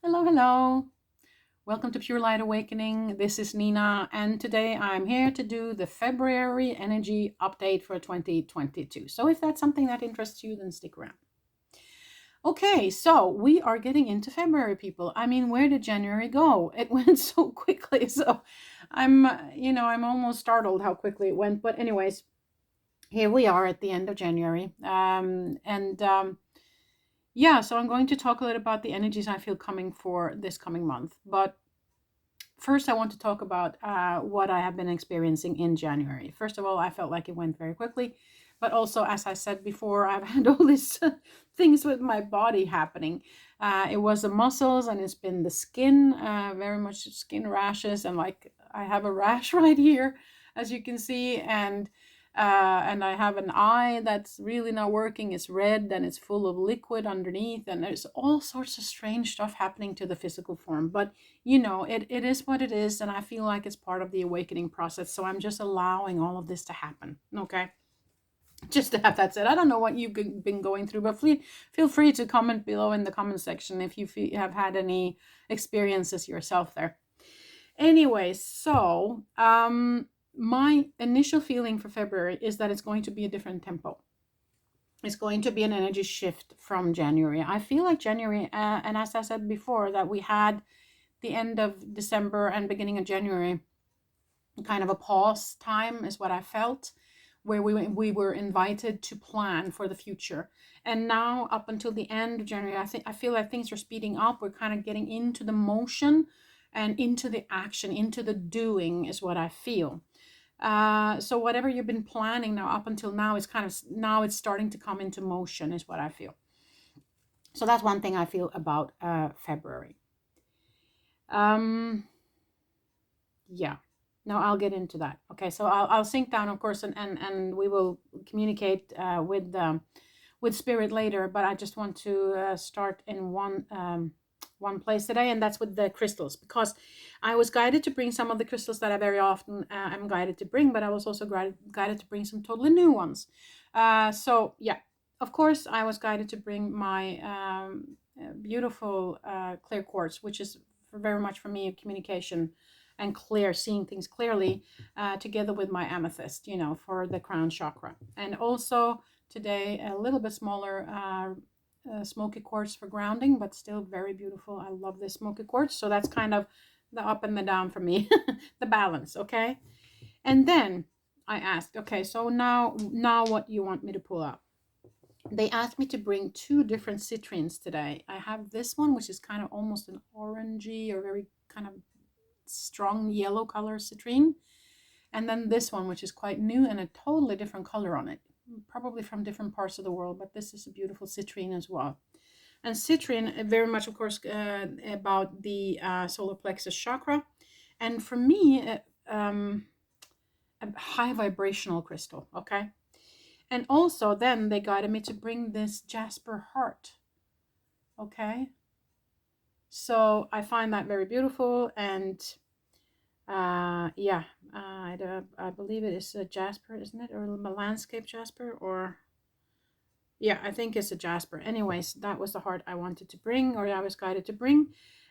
Hello, hello. Welcome to Pure Light Awakening. This is Nina, and today I'm here to do the February energy update for 2022. So if that's something that interests you, then stick around. Okay, so we are getting into February, people. I mean, where did January go? It went so quickly. So I'm almost startled how quickly it went. But anyways, here we are at the end of January. Yeah, so I'm going to talk a little about the energies I feel coming for this coming month. But first, I want to talk about what I have been experiencing in January. First of all, I felt like it went very quickly. But also, as I said before, I've had all these things with my body happening. It was the muscles and it's been the skin, very much skin rashes. And like I have a rash right here, as you can see. And I have an eye that's really not working. It's red and it's full of liquid underneath, and there's all sorts of strange stuff happening to the physical form. But it is what it is, and I feel like it's part of the awakening process. So I'm just allowing all of this to happen. Okay. Just to have that said, I don't know what you've been going through, but feel free to comment below in the comment section if you have had any experiences yourself there. Anyways, so my initial feeling for February is that it's going to be a different tempo. It's going to be an energy shift from January. I feel like January, and as I said before, that we had the end of December and beginning of January, kind of a pause time is what I felt, where we were invited to plan for the future. And now up until the end of January, I feel like things are speeding up. We're kind of getting into the motion and into the action, into the doing is what I feel. So whatever you've been planning now up until now is now it's starting to come into motion is what I feel. So that's one thing I feel about February. Yeah. No, I'll get into that. Okay, so I'll sink down, of course, and we will communicate with spirit later. But I just want to start in one place today, and that's with the crystals, because I was guided to bring some of the crystals that I very often am guided to bring, but I was also guided to bring some totally new ones. So yeah, of course, I was guided to bring my beautiful clear quartz, which is very much for me a communication and seeing things clearly, together with my amethyst, for the crown chakra. And also today, a little bit smaller smoky quartz for grounding, but still very beautiful. I love this smoky quartz. So that's kind of the up and the down for me, the balance. Okay. And then I asked, okay, so now what you want me to pull out? They asked me to bring two different citrines today. I have this one, which is kind of almost an orangey or very kind of strong yellow color citrine, and then this one, which is quite new and a totally different color on it, probably from different parts of the world, but this is a beautiful citrine as well. And citrine very much, of course, about the solar plexus chakra, and for me a high vibrational crystal. Okay. And also then they guided me to bring this jasper heart. Okay, so I find that very beautiful. And yeah, I believe it is a jasper, isn't it? Or a landscape jasper, or yeah, I think it's a jasper. Anyways, that was the heart I wanted to bring, or I was guided to bring.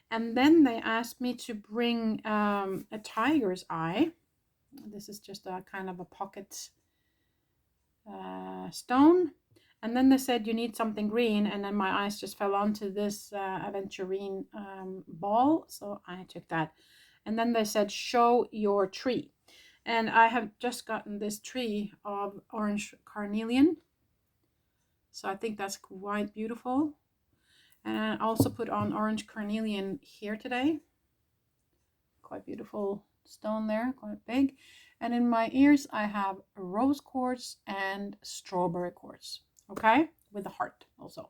And then they asked me to bring a tiger's eye. This is just a kind of a pocket stone. And then they said you need something green, and then my eyes just fell onto this aventurine ball, so I took that. And then they said show your tree, and I have just gotten this tree of orange carnelian, so I think that's quite beautiful. And I also put on orange carnelian here today, quite beautiful stone there, quite big. And in my ears I have rose quartz and strawberry quartz. Okay, with the heart also.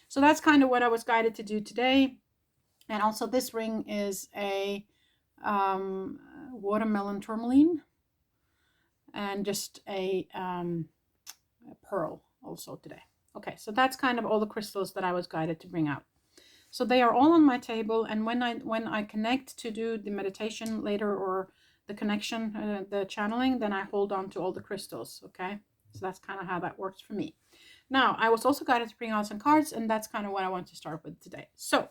So that's kind of what I was guided to do today. And also this ring is a watermelon tourmaline, and just a pearl also today. Okay, so that's kind of all the crystals that I was guided to bring out. So they are all on my table, and when I connect to do the meditation later, or the connection, the channeling, then I hold on to all the crystals. Okay, so that's kind of how that works for me. Now, I was also guided to bring out some cards, and that's kind of what I want to start with today. So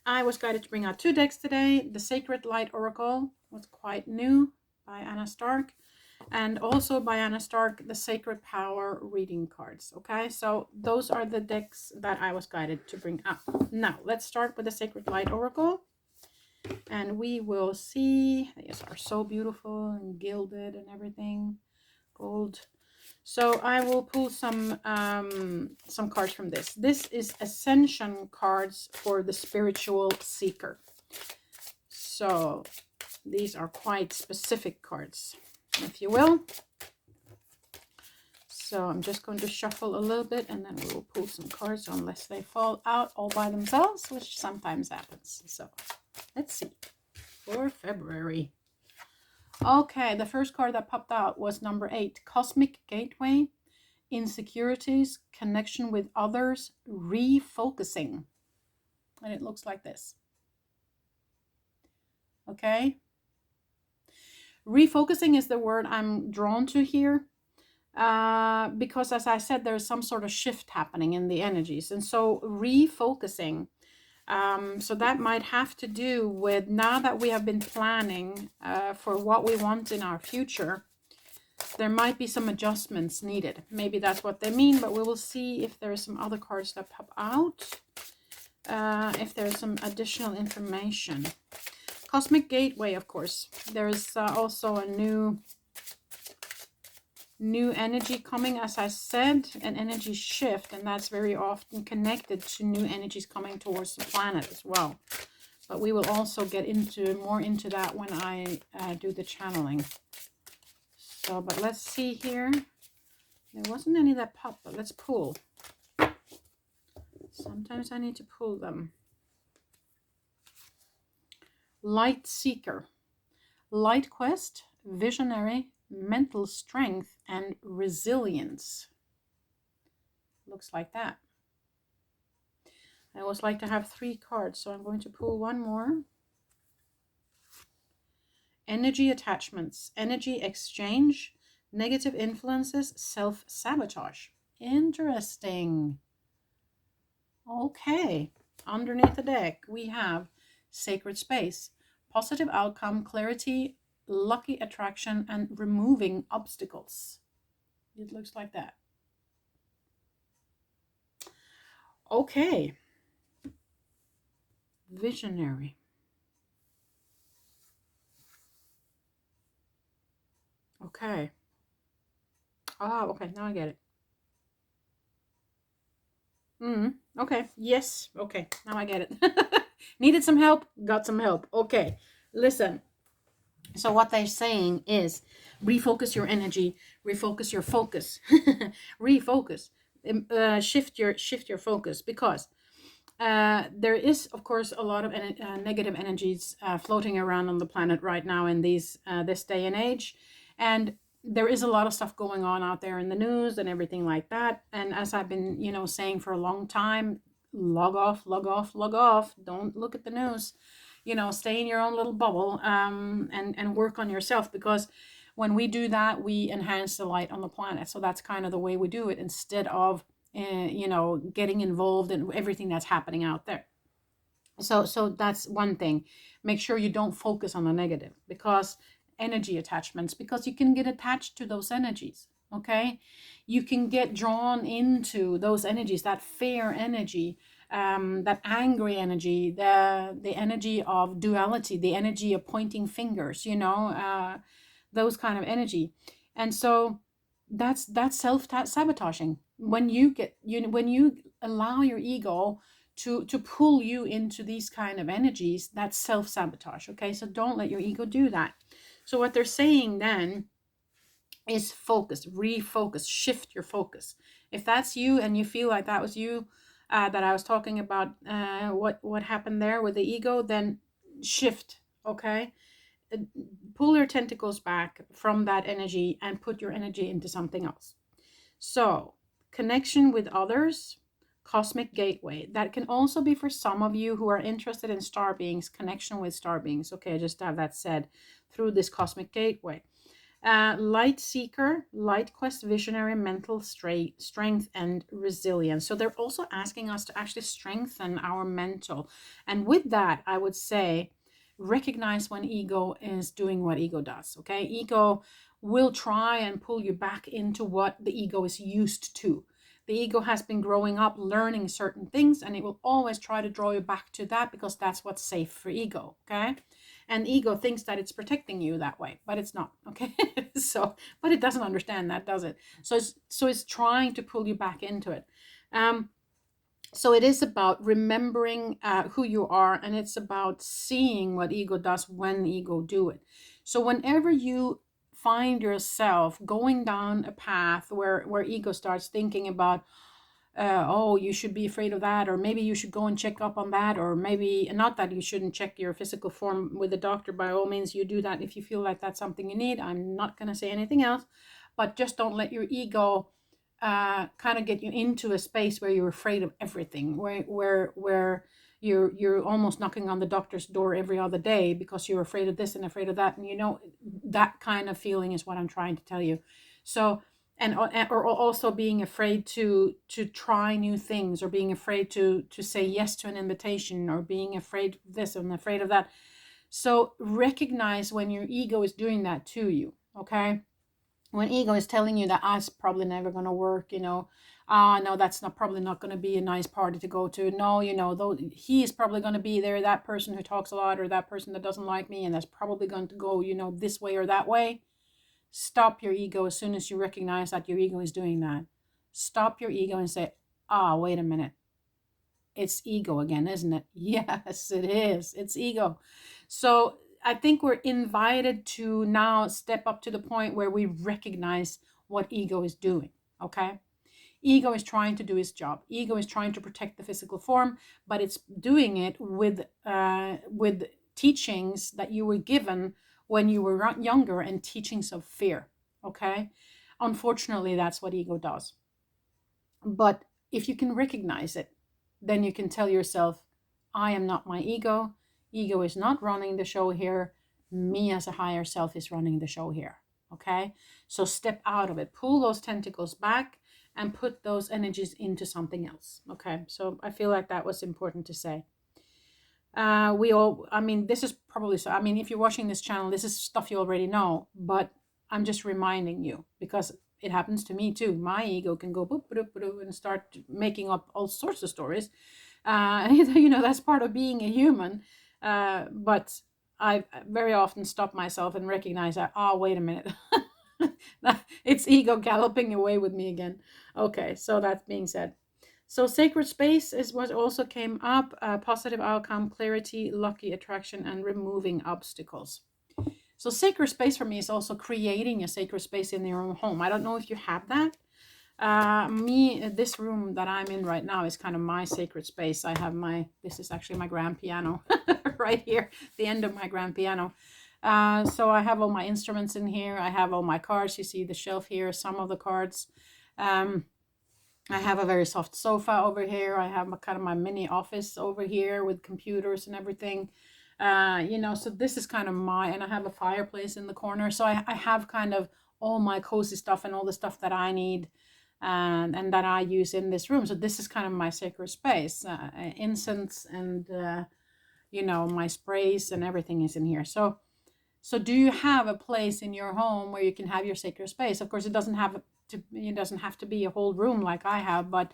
I was guided to bring out 2 decks today. The Sacred Light Oracle was quite new by Anna Stark, and also by Anna Stark, the Sacred Power reading cards. Okay, so those are the decks that I was guided to bring out. Now, let's start with the Sacred Light Oracle, and we will see. These are so beautiful and gilded and everything, gold. So I will pull some cards from this. This is Ascension cards for the Spiritual Seeker. So these are quite specific cards, if you will. So I'm just going to shuffle a little bit, and then we will pull some cards unless they fall out all by themselves, which sometimes happens. So let's see. For February. Okay, the first card that popped out was number 8, Cosmic Gateway, Insecurities, Connection with Others, Refocusing. And it looks like this. Okay. Refocusing is the word I'm drawn to here. Because as I said, there's some sort of shift happening in the energies. And so refocusing. So that might have to do with, now that we have been planning for what we want in our future, there might be some adjustments needed. Maybe that's what they mean, but we will see if there are some other cards that pop out. If there's some additional information. Cosmic Gateway, of course. There's also a new energy coming, as I said, an energy shift, and that's very often connected to new energies coming towards the planet as well. But we will also get more into that when I do the channeling. So, but let's see here. There wasn't any that popped, but let's pull. Sometimes I need to pull them. Light Seeker, Light Quest, Visionary, Mental Strength, and Resilience. Looks like that. I always like to have 3 cards, so I'm going to pull one more. Energy Attachments, Energy Exchange, Negative Influences, Self-Sabotage. Interesting. Okay, underneath the deck we have Sacred Space, Positive Outcome, Clarity, Lucky Attraction, and Removing Obstacles. It looks like that. Okay. Visionary. Okay. Okay, now I get it. Okay, yes, okay, now I get it. Needed some help, got some help. Okay, listen. So what they're saying is refocus your energy, refocus your focus, refocus, shift your focus, because there is, of course, a lot of negative energies floating around on the planet right now in this day and age, and there is a lot of stuff going on out there in the news and everything like that. And as I've been, saying for a long time, log off, log off, log off. Don't look at the news. Stay in your own little bubble, and work on yourself, because when we do that, we enhance the light on the planet. So that's kind of the way we do it, instead of getting involved in everything that's happening out there. So that's one thing. Make sure you don't focus on the negative, because energy attachments, because you can get attached to those energies. Okay, you can get drawn into those energies, that fear energy, that angry energy, the energy of duality, the energy of pointing fingers, those kind of energy. And so that's self-sabotaging. When you allow your ego to pull you into these kind of energies, that's self-sabotage. Okay, so don't let your ego do that. So what they're saying then is focus, refocus, shift your focus. If that's you and you feel like that was you, that I was talking about, what happened there with the ego, then shift. Okay, pull your tentacles back from that energy and put your energy into something else. So connection with others, Cosmic Gateway. That can also be for some of you who are interested in star beings, connection with star beings. Okay, just to have that said, through this Cosmic Gateway. Light seeker, light quest, visionary, mental strength, and resilience. So they're also asking us to actually strengthen our mental. And with that, I would say, recognize when ego is doing what ego does. Okay, ego will try and pull you back into what the ego is used to. The ego has been growing up learning certain things, and it will always try to draw you back to that because that's what's safe for ego. Okay, and ego thinks that it's protecting you that way, but it's not. Okay, so but it doesn't understand that, does it? So it's trying to pull you back into it. So it is about remembering who you are, and it's about seeing what ego does when ego do it. So whenever you find yourself going down a path where ego starts thinking about, oh, you should be afraid of that, or maybe you should go and check up on that, or maybe not that you shouldn't check your physical form with the doctor. By all means, you do that if you feel like that's something you need. I'm not going to say anything else, but just don't let your ego kind of get you into a space where you're afraid of everything, where you're almost knocking on the doctor's door every other day because you're afraid of this and afraid of that. And that kind of feeling is what I'm trying to tell you. So, or also being afraid to try new things, or being afraid to say yes to an invitation, or being afraid of this and afraid of that. So recognize when your ego is doing that to you. Okay, when ego is telling you that it's probably never going to work, no, that's probably not going to be a nice party to go to. No, though he is probably going to be there, that person who talks a lot, or that person that doesn't like me, and that's probably going to go, this way or that way. Stop your ego as soon as you recognize that your ego is doing that. Stop your ego and say, wait a minute. It's ego again, isn't it? Yes, it is. It's ego. So I think we're invited to now step up to the point where we recognize what ego is doing. Okay. Ego is trying to do its job. Ego is trying to protect the physical form, but it's doing it with teachings that you were given when you were younger, and teachings of fear. Okay. Unfortunately, that's what ego does. But if you can recognize it, then you can tell yourself, I am not my ego. Ego is not running the show here. Me as a higher self is running the show here. Okay. So step out of it, pull those tentacles back, and put those energies into something else. Okay. So I feel like that was important to say. This is probably, so, if you're watching this channel, this is stuff you already know, but I'm just reminding you because it happens to me too. My ego can go boop, boop, boop, and start making up all sorts of stories. That's part of being a human. But I very often stop myself and recognize that, wait a minute. It's ego galloping away with me again. Okay, so that being said. So sacred space is what also came up, positive outcome, clarity, lucky attraction, and removing obstacles. So sacred space for me is also creating a sacred space in your own home. I don't know if you have that. This room that I'm in right now is kind of my sacred space. This is actually my grand piano right here, the end of my grand piano. So I have all my instruments in here. I have all my cards. You see the shelf here, some of the cards. I have a very soft sofa over here. I have my mini office over here with computers and everything. So this is kind of and I have a fireplace in the corner. So I have kind of all my cozy stuff and all the stuff that I need and that I use in this room. So this is kind of my sacred space. Incense and, my sprays and everything is in here. So do you have a place in your home where you can have your sacred space? Of course, it doesn't have to be a whole room like I have, but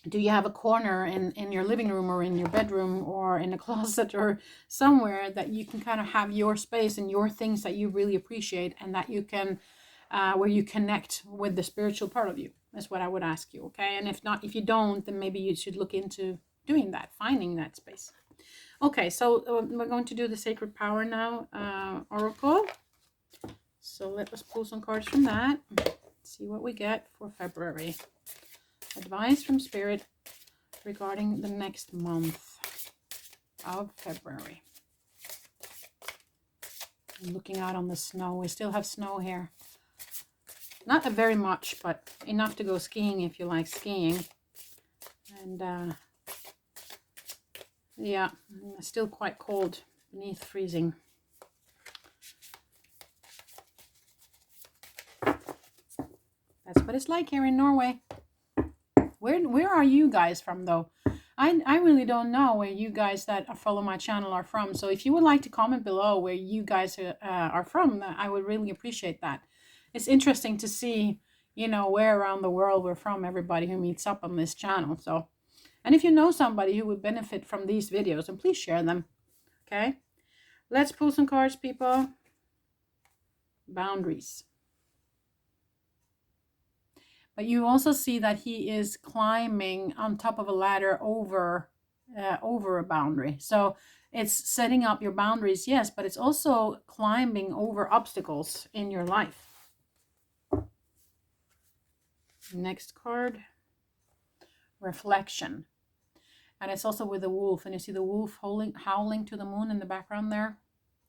do you have a corner in your living room, or in your bedroom, or in a closet, or somewhere that you can kind of have your space and your things that you really appreciate, and that you can where you connect with the spiritual part of you? That's what I would ask you. Okay. And if you don't, then maybe you should look into doing that, finding that space. Okay, so we're going to do the Sacred Power now, Oracle. So let us pull some cards from that. See what we get for February. Advice from Spirit regarding the next month of February. I'm looking out on the snow. We still have snow here. Not very much, but enough to go skiing if you like skiing. And yeah, still quite cold, beneath freezing. what it's like here in Norway. Where are you guys from though? I really don't know where you guys that follow my channel are from. So if you would like to comment below where you guys are from, I would really appreciate that. It's interesting to see, you know, where around the world we're from, everybody who meets up on this channel. So, and if you know somebody who would benefit from these videos, then please share them. Okay, let's pull some cards, people. Boundaries. But you also see that he is climbing on top of a ladder over a boundary. So it's setting up your boundaries, yes, but it's also climbing over obstacles in your life. Next card, reflection. And it's also with the wolf. And you see the wolf howling to the moon in the background there?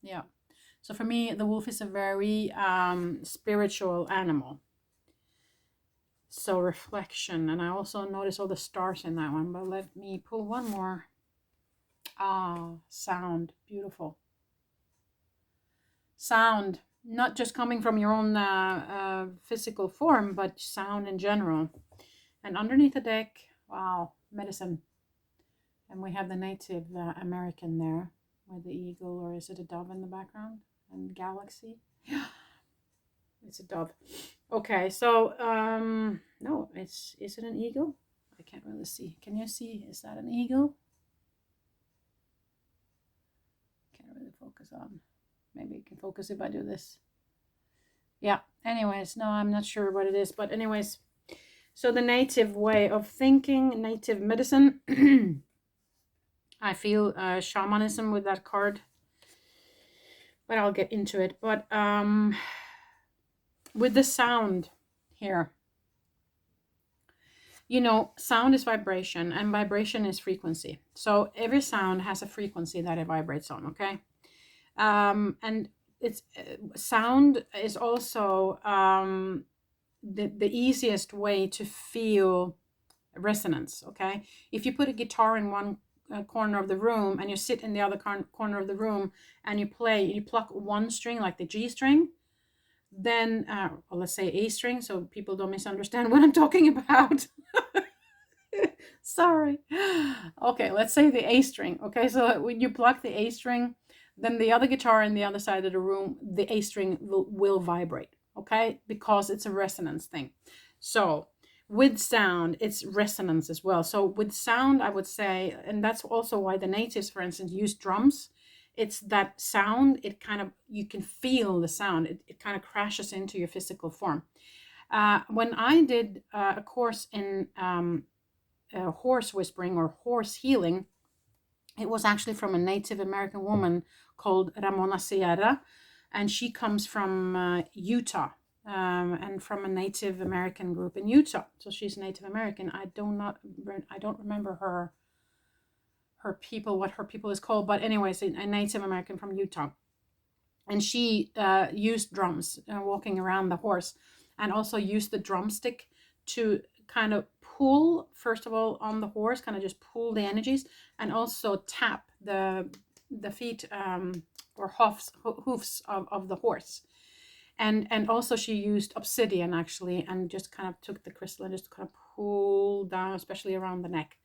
Yeah. So for me, the wolf is a very spiritual animal. So reflection, and I also notice all the stars in that one, but let me pull one more. Sound, beautiful. Sound, not just coming from your own physical form, but sound in general. And underneath the deck, wow, medicine. And we have the Native American there with the eagle, or is it a dove in the background? And galaxy. Yeah. It's a dove. Okay, so no, is it an eagle? I can't really see. Can you see? Is that an eagle? Can't really focus on. Maybe you can focus if I do this. Yeah. Anyways, no, I'm not sure what it is, but anyways, so the native way of thinking, native medicine. I feel shamanism with that card, but I'll get into it. But with the sound here, you know, sound is vibration and vibration is frequency. So every sound has a frequency that it vibrates on, okay? And it's sound is also the easiest way to feel resonance, okay? If you put a guitar in one corner of the room and you sit in the other corner of the room and you play, you pluck one string like the G string, then well, let's say A string, so people don't misunderstand what I'm talking about. Sorry. Okay, let's say the A string. Okay, so when you pluck the A string, then the other guitar in the other side of the room, the A string will vibrate, okay? Because it's a resonance thing. So with sound, it's resonance as well. So with sound, I would say, and that's also why the natives, for instance, use drums. It's that sound, it kind of, you can feel the sound. It kind of crashes into your physical form. When I did a course in horse whispering or horse healing, it was actually from a Native American woman called Ramona Sierra, and she comes from Utah, and from a Native American group in Utah. So she's Native American. I don't remember her people, what her people is called, but anyways, a Native American from Utah, and she used drums walking around the horse, and also used the drumstick to kind of pull, first of all, on the horse, kind of just pull the energies, and also tap the feet or hoofs of the horse. And also she used obsidian actually, and just kind of took the crystal and just kind of pulled down, especially around the neck.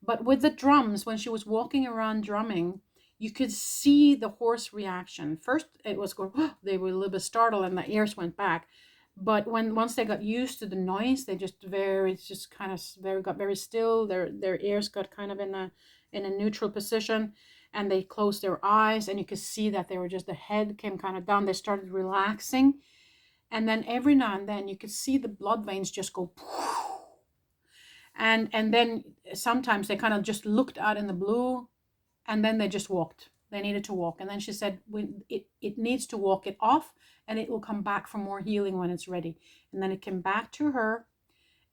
But with the drums, when she was walking around drumming, you could see the horse reaction. First it was going, oh, they were a little bit startled and the ears went back. But once they got used to the noise, they got very still. Their ears got kind of in a neutral position, and they closed their eyes, and you could see that they were just, the head came kind of down. They started relaxing, and then every now and then you could see the blood veins just go, and then sometimes they kind of just looked out in the blue, and then they just walked. They needed to walk. And then she said, when it needs to walk it off, and it will come back for more healing when it's ready. And then it came back to her,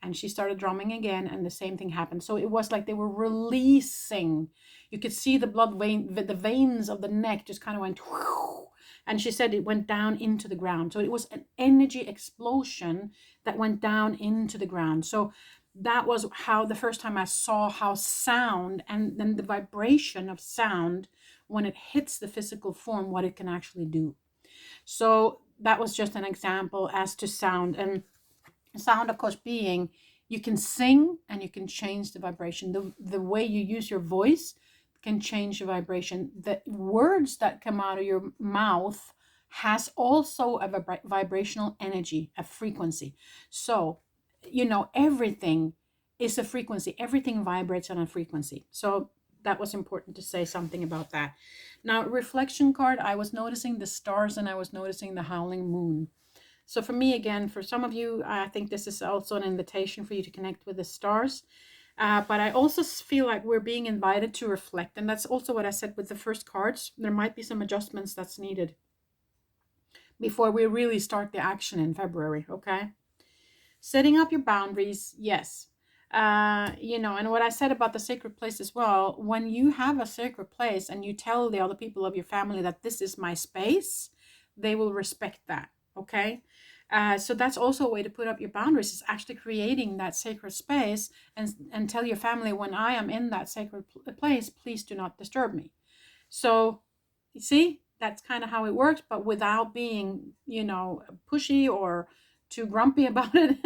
and she started drumming again, and the same thing happened. So it was like they were releasing. You could see the the veins of the neck just kind of went, whoosh, and she said it went down into the ground. So it was an energy explosion that went down into the ground. So that was how the first time I saw how sound, and then the vibration of sound when it hits the physical form, what it can actually do. So that was just an example as to sound. And Sound, of course, being you can sing and you can change the vibration. The way you use your voice can change the vibration. The words that come out of your mouth has also a vibrational energy, a frequency. So, everything is a frequency. Everything vibrates on a frequency. So that was important to say something about that. Now, reflection card, I was noticing the stars and I was noticing the howling moon. So for me, again, for some of you, I think this is also an invitation for you to connect with the stars. But I also feel like we're being invited to reflect. And that's also what I said with the first cards. There might be some adjustments that's needed before we really start the action in February, okay? Setting up your boundaries, yes. And what I said about the sacred place as well, when you have a sacred place and you tell the other people of your family that this is my space, they will respect that, okay? So that's also a way to put up your boundaries, is actually creating that sacred space and tell your family, when I am in that sacred place, please do not disturb me. So you see, that's kind of how it works, but without being, pushy or too grumpy about it.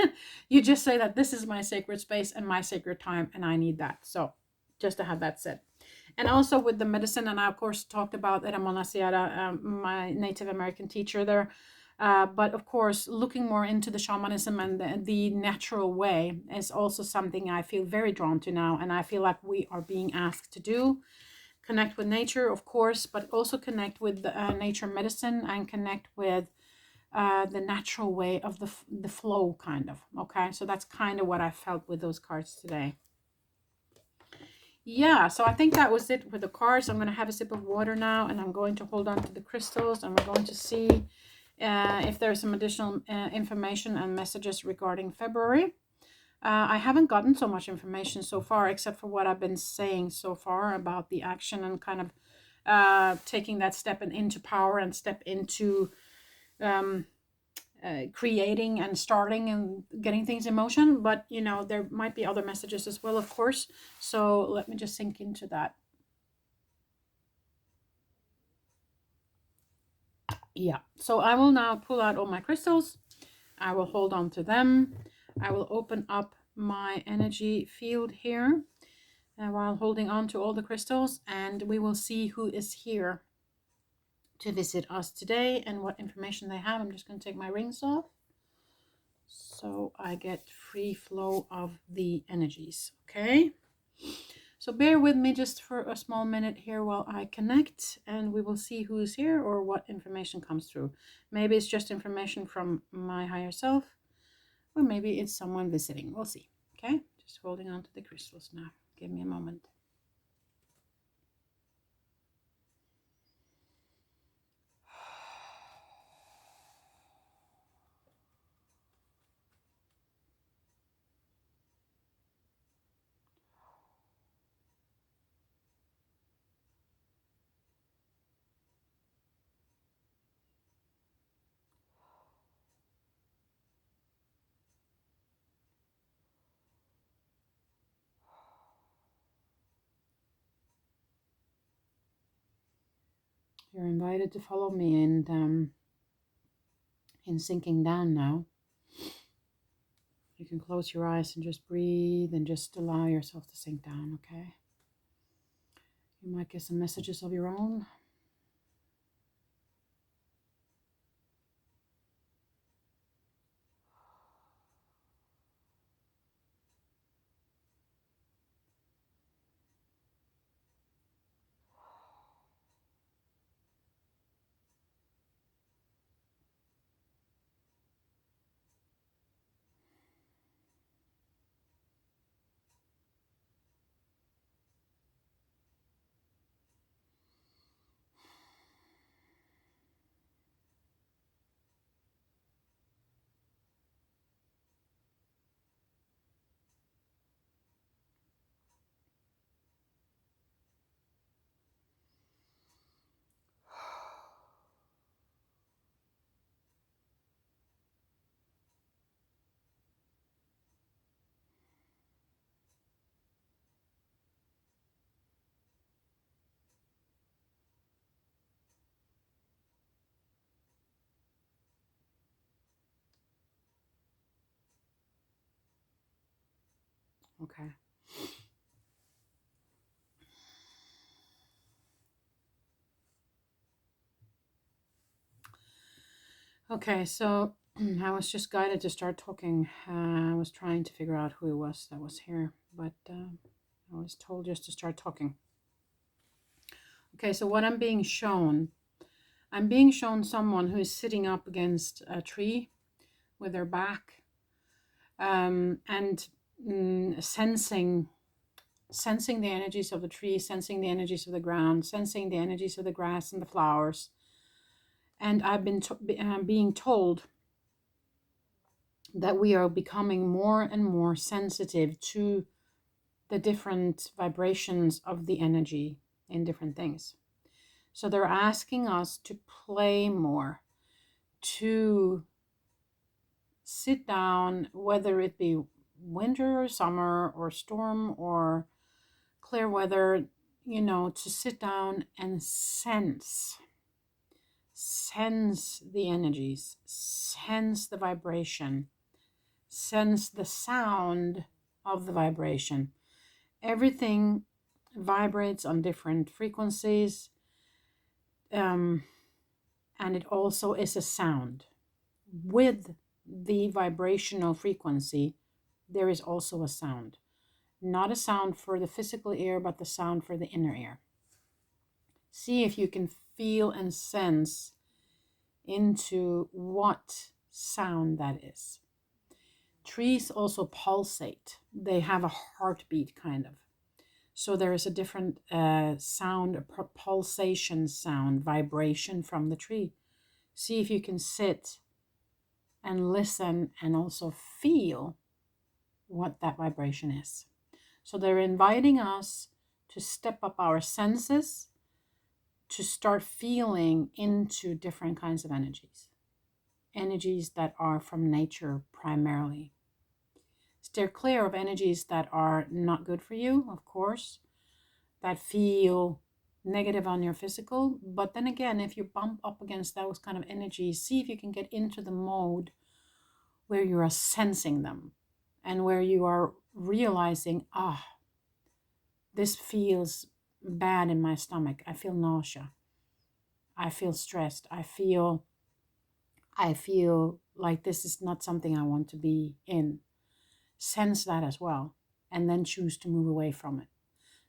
You just say that this is my sacred space and my sacred time, and I need that. So just to have that said. And also with the medicine, and I of course talked about Ramona Sierra, my Native American teacher there. But of course, looking more into the shamanism and the natural way is also something I feel very drawn to now, and I feel like we are being asked to do. Connect with nature, of course, but also connect with nature medicine and connect with the natural way of the flow, kind of. Okay, so that's kind of what I felt with those cards today. Yeah, so I think that was it with the cards. I'm going to have a sip of water now, and I'm going to hold on to the crystals, and we're going to see if there's some additional information and messages regarding February. I haven't gotten so much information so far, except for what I've been saying so far about the action and kind of taking that step into power and step into um, creating and starting and getting things in motion. But, there might be other messages as well, of course. So let me just sink into that. Yeah, so I will now pull out all my crystals. I will hold on to them. I will open up my energy field here while holding on to all the crystals, and we will see who is here to visit us today and what information they have. I'm just going to take my rings off so I get free flow of the energies. Okay, so bear with me just for a small minute here while I connect, and we will see who's here or what information comes through. Maybe it's just information from my higher self, or maybe it's someone visiting. We'll see. Okay, just holding on to the crystals now. Give me a moment. You're invited to follow me in sinking down now. You can close your eyes and just breathe and just allow yourself to sink down, okay? You might get some messages of your own. Okay. Okay, so I was just guided to start talking. I was trying to figure out who it was that was here, but I was told just to start talking. Okay, so what I'm being shown someone who is sitting up against a tree with their back, and sensing the energies of the tree, sensing the energies of the ground, sensing the energies of the grass and the flowers. And I've been being told that we are becoming more and more sensitive to the different vibrations of the energy in different things. So they're asking us to play more, to sit down, whether it be winter or summer or storm or clear weather, to sit down and sense the energies, sense the vibration, sense the sound of the vibration. Everything vibrates on different frequencies, and it also is a sound. With the vibrational frequency, there is also a sound. Not a sound for the physical ear, but the sound for the inner ear. See if you can feel and sense into what sound that is. Trees also pulsate. They have a heartbeat, kind of. So there is a different sound, a pulsation sound, vibration from the tree. See if you can sit and listen and also feel what that vibration is. So they're inviting us to step up our senses, to start feeling into different kinds of energies that are from nature primarily. Steer clear of energies that are not good for you, of course, that feel negative on your physical. But then again, if you bump up against those kind of energies, see if you can get into the mode where you are sensing them and where you are realizing, this feels bad in my stomach. I feel nausea. I feel stressed. I feel like this is not something I want to be in. Sense that as well, and then choose to move away from it.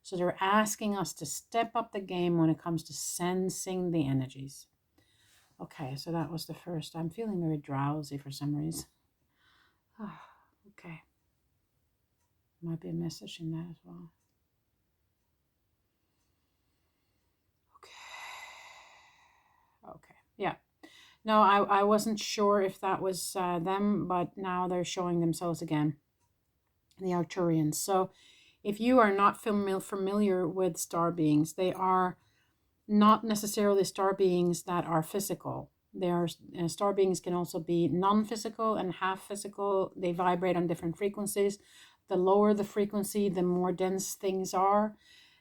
So they're asking us to step up the game when it comes to sensing the energies. Okay, so that was the first. I'm feeling very drowsy for some reason. Okay. Might be a message in that as well. Okay. Yeah. No, I wasn't sure if that was them, but now they're showing themselves again. The Arcturians. So if you are not familiar with star beings, they are not necessarily star beings that are physical. They are star beings can also be non-physical and half physical. They vibrate on different frequencies. The lower the frequency, the more dense things are.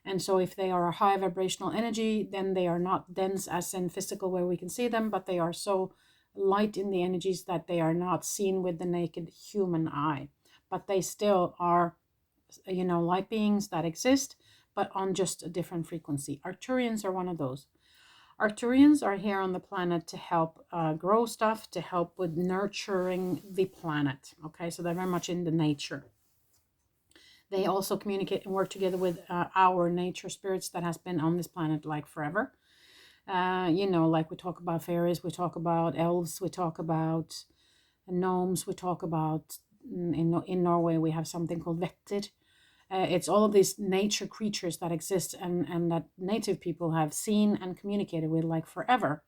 And so if they are a high vibrational energy, then they are not dense as in physical where we can see them, but they are so light in the energies that they are not seen with the naked human eye. But they still are, light beings that exist, but on just a different frequency. Arcturians are one of those. Arcturians are here on the planet to help grow stuff, to help with nurturing the planet. Okay, so they're very much in the nature. They also communicate and work together with our nature spirits that has been on this planet like forever. Like we talk about fairies, we talk about elves, we talk about gnomes, we talk about, in Norway, we have something called vetter. It's all of these nature creatures that exist and that native people have seen and communicated with like forever.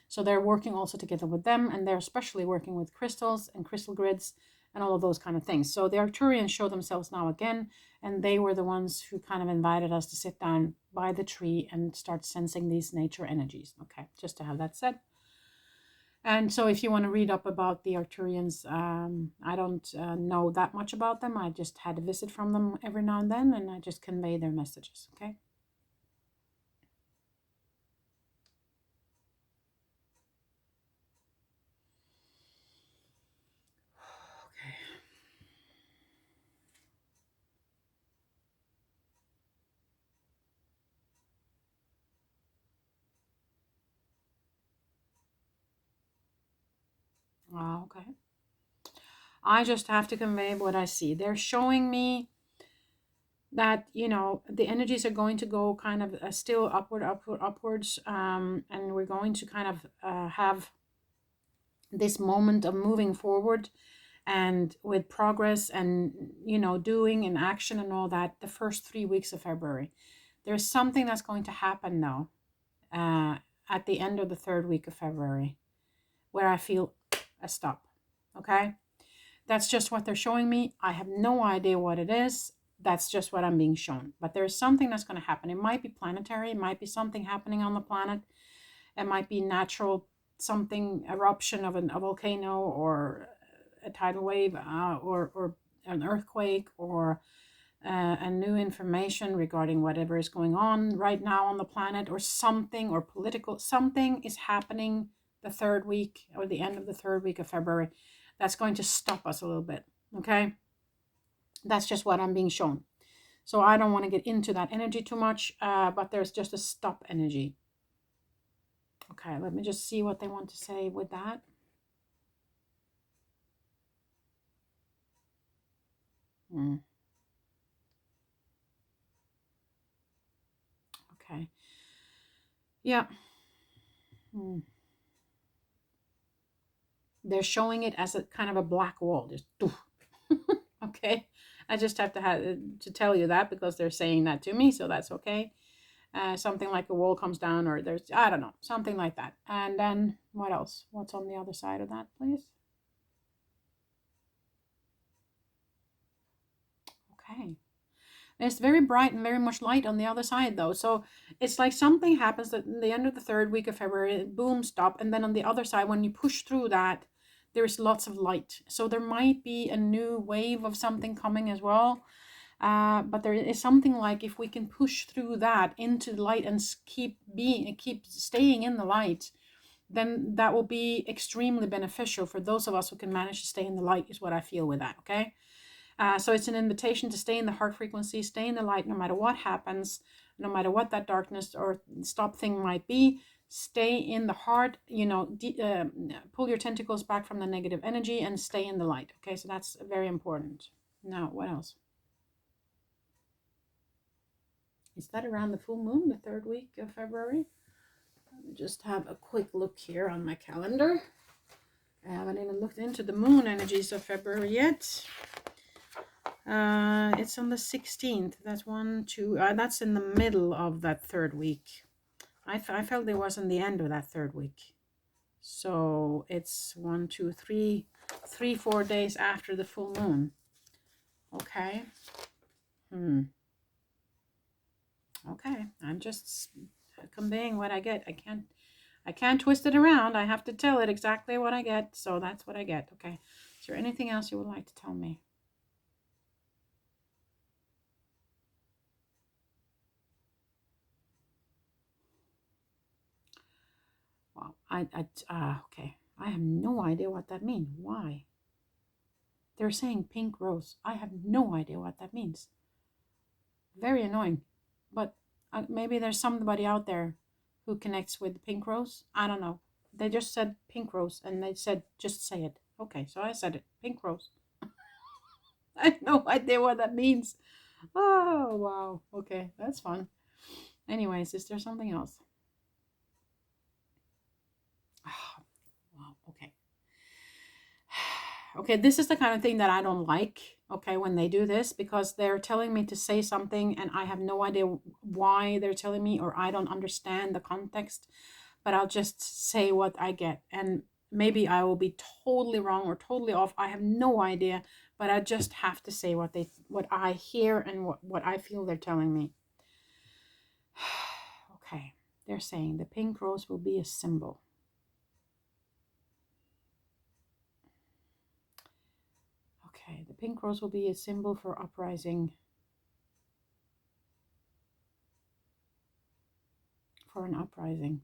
So they're working also together with them, and they're especially working with crystals and crystal grids and all of those kind of things. So the Arcturians show themselves now again, and they were the ones who kind of invited us to sit down by the tree and start sensing these nature energies. Okay, just to have that said. And so if you want to read up about the Arcturians, I don't know that much about them. I just had a visit from them every now and then, and I just convey their messages, okay? Okay. Okay. I just have to convey what I see. They're showing me that, the energies are going to go kind of still upwards, and we're going to kind of have this moment of moving forward and with progress and, doing and action and all that the first 3 weeks of February. There's something that's going to happen now, at the end of the third week of February, where I feel a stop. Okay. That's just what they're showing me. I have no idea what it is. That's just what I'm being shown. But there's something that's going to happen. It might be planetary. It might be something happening on the planet. It might be natural, something, eruption of a volcano, or a tidal wave, or an earthquake, or a new information regarding whatever is going on right now on the planet, or something, or political, something is happening the third week or the end of the third week of February that's going to stop us a little bit. Okay. That's just what I'm being shown. So I don't want to get into that energy too much, but there's just a stop energy. Okay, let me just see what they want to say with that. Okay. Yeah. They're showing it as a kind of a black wall. Just okay. I just have to tell you that because they're saying that to me, so that's okay. Something like a wall comes down, or there's, I don't know, something like that. And then what else? What's on the other side of that, please? Okay. It's very bright and very much light on the other side, though. So it's like something happens at the end of the third week of February, boom, stop. And then on the other side, when you push through that, there's lots of light. So there might be a new wave of something coming as well. But there is something like, if we can push through that into the light and keep staying in the light, then that will be extremely beneficial for those of us who can manage to stay in the light, is what I feel with that. Okay. So it's an invitation to stay in the heart frequency, stay in the light, no matter what happens, no matter what that darkness or stop thing might be. Stay in the heart, pull your tentacles back from the negative energy and stay in the light. Okay, so that's very important. Now, what else? Is that around the full moon, the third week of February? Let me just have a quick look here on my calendar. I haven't even looked into the moon energies of February yet. It's on the 16th. That's that's in the middle of that third week. I felt it was in the end of that third week. So it's 1, 2, 3, 4 days after the full moon. Okay. Okay. I'm just conveying what I get. I can't twist it around. I have to tell it exactly what I get. So that's what I get. Okay. Is there anything else you would like to tell me? Wow. Okay. I have no idea what that means. Why? They're saying pink rose. I have no idea what that means. Very annoying. But maybe there's somebody out there who connects with pink rose. I don't know. They just said pink rose and they said, just say it. Okay, so I said it. Pink rose. I have no idea what that means. Oh, wow. Okay, that's fun. Anyways, is there something else? Oh, wow, okay. Okay, this is the kind of thing that I don't like, okay, when they do this, because they're telling me to say something and I have no idea why they're telling me, or I don't understand the context, but I'll just say what I get. And maybe I will be totally wrong or totally off. I have no idea, but I just have to say what I hear and what I feel they're telling me. Okay, they're saying the pink rose will be a symbol. Okay, the pink rose will be a symbol for uprising, for an uprising.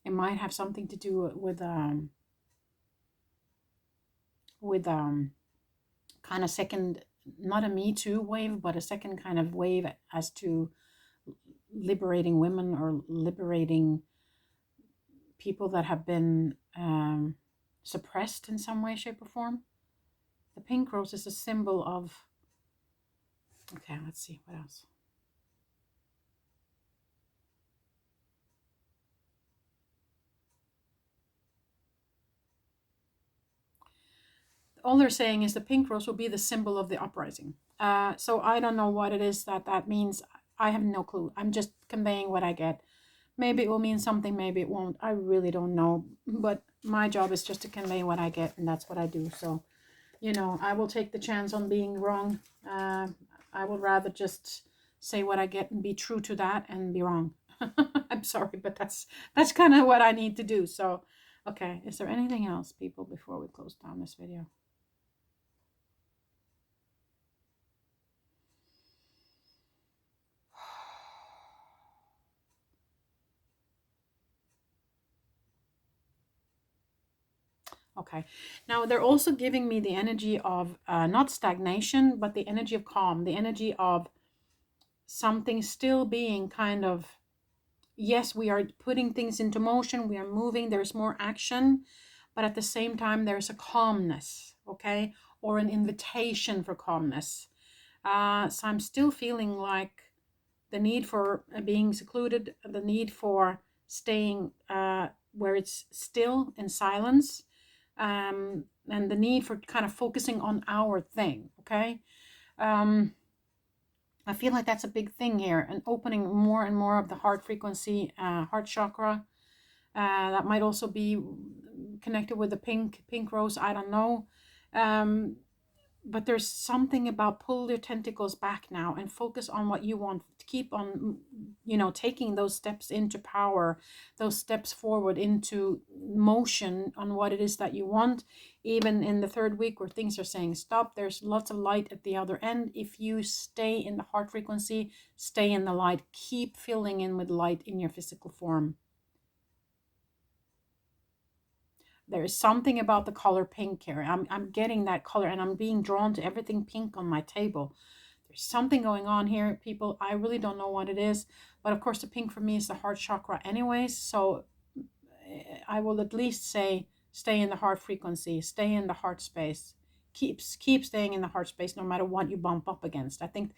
It might have something to do with kind of second, not a Me Too wave, but a second kind of wave as to liberating women or liberating people that have been suppressed in some way, shape, or form. The pink rose is a symbol of, okay, let's see, what else? All they're saying is the pink rose will be the symbol of the uprising. So I don't know what it is that means. I have no clue. I'm just conveying what I get. Maybe it will mean something, maybe it won't. I really don't know. But my job is just to convey what I get, and that's what I do. So, you know, I will take the chance on being wrong. I would rather just say what I get and be true to that and be wrong. I'm sorry, but that's kind of what I need to do. So, okay, is there anything else, people, before we close down this video? Okay, now they're also giving me the energy of not stagnation, but the energy of calm, the energy of something still being kind of, yes, we are putting things into motion, we are moving, there's more action, but at the same time, there's a calmness, okay, or an invitation for calmness. So I'm still feeling like the need for being secluded, the need for staying where it's still in silence, and the need for kind of focusing on our thing, okay? I feel like that's a big thing here, and opening more and more of the heart frequency, heart chakra. That might also be connected with the pink rose, I don't know. But there's something about pull your tentacles back now and focus on what you want. Keep on, you know, taking those steps into power, those steps forward into motion on what it is that you want. Even in the third week where things are saying stop, there's lots of light at the other end. If you stay in the heart frequency, stay in the light, keep filling in with light in your physical form. There is something about the color pink here. I'm getting that color, and I'm being drawn to everything pink on my table. There's something going on here, people. I really don't know what it is. But of course, the pink for me is the heart chakra anyways. So I will at least say stay in the heart frequency, stay in the heart space. Keep staying in the heart space no matter what you bump up against. I think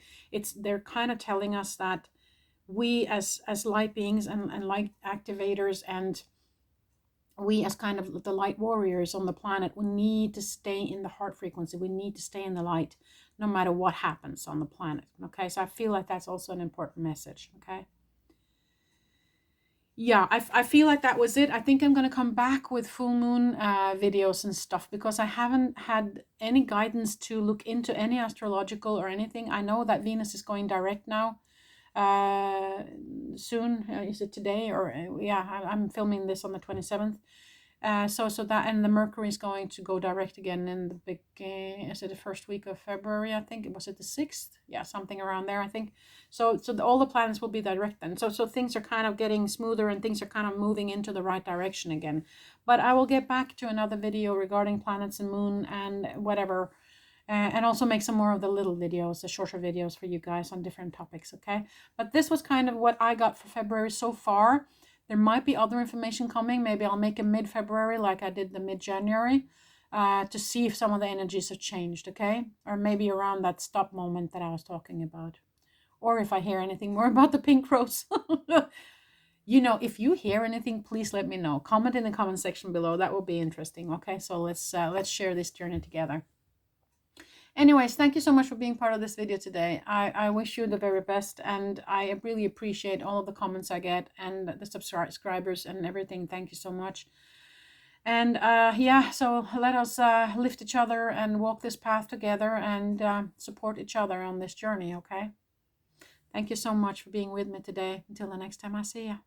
they're kind of telling us that we as light beings and light activators, and we as kind of the light warriors on the planet, we need to stay in the heart frequency. We need to stay in the light no matter what happens on the planet. Okay, so I feel like that's also an important message. Okay, yeah, I feel like that was it. I think I'm going to come back with full moon videos and stuff, because I haven't had any guidance to look into any astrological or anything. I know that Venus is going direct now soon. Is it today? Or yeah, I'm filming this on the 27th. So that, and the Mercury is going to go direct again in the big, is it the first week of February? I think it was it the 6th? Yeah, something around there, I think. So all the planets will be direct then. So things are kind of getting smoother, and things are kind of moving into the right direction again. But I will get back to another video regarding planets and moon and whatever. And also make some more of the little videos, the shorter videos for you guys on different topics, okay? But this was kind of what I got for February so far. There might be other information coming. Maybe I'll make a mid-February like I did the mid-January to see if some of the energies have changed, okay? Or maybe around that stop moment that I was talking about. Or if I hear anything more about the pink rose. You know, if you hear anything, please let me know. Comment in the comment section below. That will be interesting, okay? So let's share this journey together. Anyways, thank you so much for being part of this video today. I wish you the very best, and I really appreciate all of the comments I get and the subscribers and everything. Thank you so much. And yeah, so let us lift each other and walk this path together and support each other on this journey, okay? Thank you so much for being with me today. Until the next time I see you.